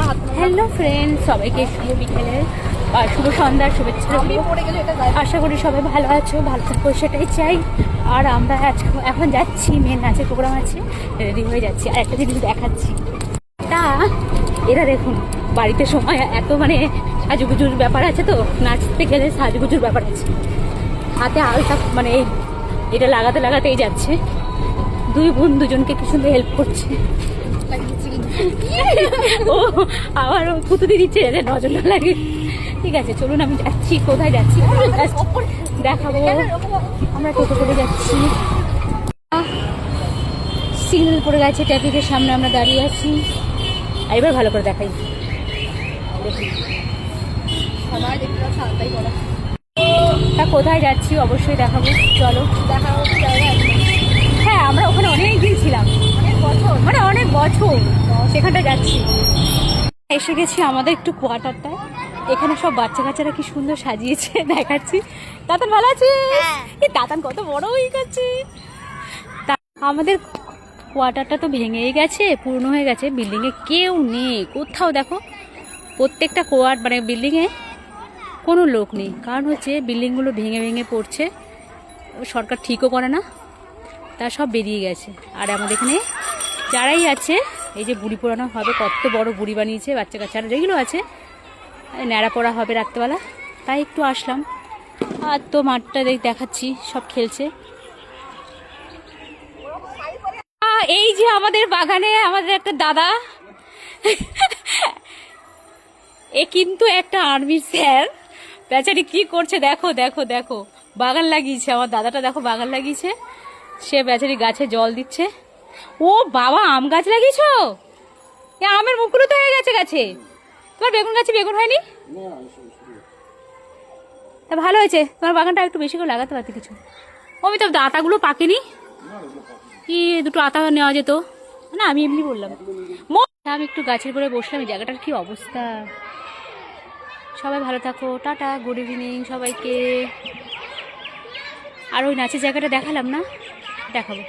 Hello friend, সবাইকে শুভ বিকেলের বা শুভ সন্ধ্যার শুভেচ্ছা। আশা করি সবাই ভালো আছো, ভালো থাকো সেটাই চাই। আর আমরা এখন যাচ্ছি, মেন নাচের প্রোগ্রাম আছে, রেডি হয়ে যাচ্ছি। আর একটা জিনিস দেখাচ্ছি, তা এরা দেখুন বাড়িতে সময় এত মানে সাজুগুজুর ব্যাপার আছে, তো নাচতে গেলে সাজুগুজুর ব্যাপার আছে। হাতে আলতা মানে এটা লাগাতে লাগাতেই যাচ্ছে। দুই বোন দুজনকে কি সুন্দর হেল্প করছে। ও আবার পুতুলি দিচ্ছে যাতে নজর না লাগে। ঠিক আছে, চলুন আমি যাচ্ছি। কোথায় যাচ্ছি দেখাবো। আমরা টোটো করে যাচ্ছি, সিগন্যাল পড়ে গেছে, ট্রাফিকের সামনে আমরা দাঁড়িয়ে আছি। আর এবার ভালো করে দেখাই, তা কোথায় যাচ্ছি অবশ্যই দেখাবো। চলো দেখাবো। হ্যাঁ, আমরা ওখানে অনেক দিন ছিলাম, অনেক বছর সেখানটা যাচ্ছি। এসে গেছি আমাদের একটু কোয়ার্টারটায়। এখানে সব বাচ্চা কাচ্চারা কি সুন্দর সাজিয়েছে, দেখাচ্ছি। তাতান ভালো আছে? তাতান কত বড় হয়ে গেছে। আমাদের কোয়ার্টারটা তো ভেঙেই গেছে, পুরনো হয়ে গেছে। বিল্ডিংয়ে কেউ নেই কোথাও, দেখো প্রত্যেকটা মানে বিল্ডিংয়ে কোনো লোক নেই। কারণ হচ্ছে বিল্ডিংগুলো ভেঙে ভেঙে পড়ছে, সরকার ঠিকও করে না, তা সব বেরিয়ে গেছে। আর আমাদের এখানে যারাই আছে, এই যে বুড়ি পোড়ানো হবে, কত বড় বুড়ি বানিয়েছে। বাচ্চা কাচ্চারা যেগুলো আছে ন্যাড়া পড়া হবে রাত্রেবেলা, তাই একটু আসলাম। আর তো মাঠটা দেখাচ্ছি, সব খেলছে। এই যে আমাদের বাগানে আমাদের একটা দাদা, এ কিন্তু একটা আর্মির স্যার। বেচারি কি করছে দেখো দেখো দেখো, বাগান লাগিয়েছে। আমার দাদাটা দেখো বাগান লাগিয়েছে, সে বেচারি গাছে জল দিচ্ছে। ও বাবা, আম গাছ লাগিয়েছো? এ আমের মুখগুলো তো হয়ে গেছে গাছে। তোমার বেগুন গাছে বেগুন হয়নি? তা ভালো হয়েছে, তোমার বাগানটা একটু বেশি করে লাগাতে পারতে কিছু। তো আতাগুলো পাকেনি কি? দুটো আতা নেওয়া যেত না, আমি এমনি বললাম। আমি একটু গাছের পরে বসলাম। এই জায়গাটার কি অবস্থা। সবাই ভালো থাকো, টাটা, গুড ইভিনিং সবাইকে। আর ওই নাচের জায়গাটা দেখালাম না, দেখাবো।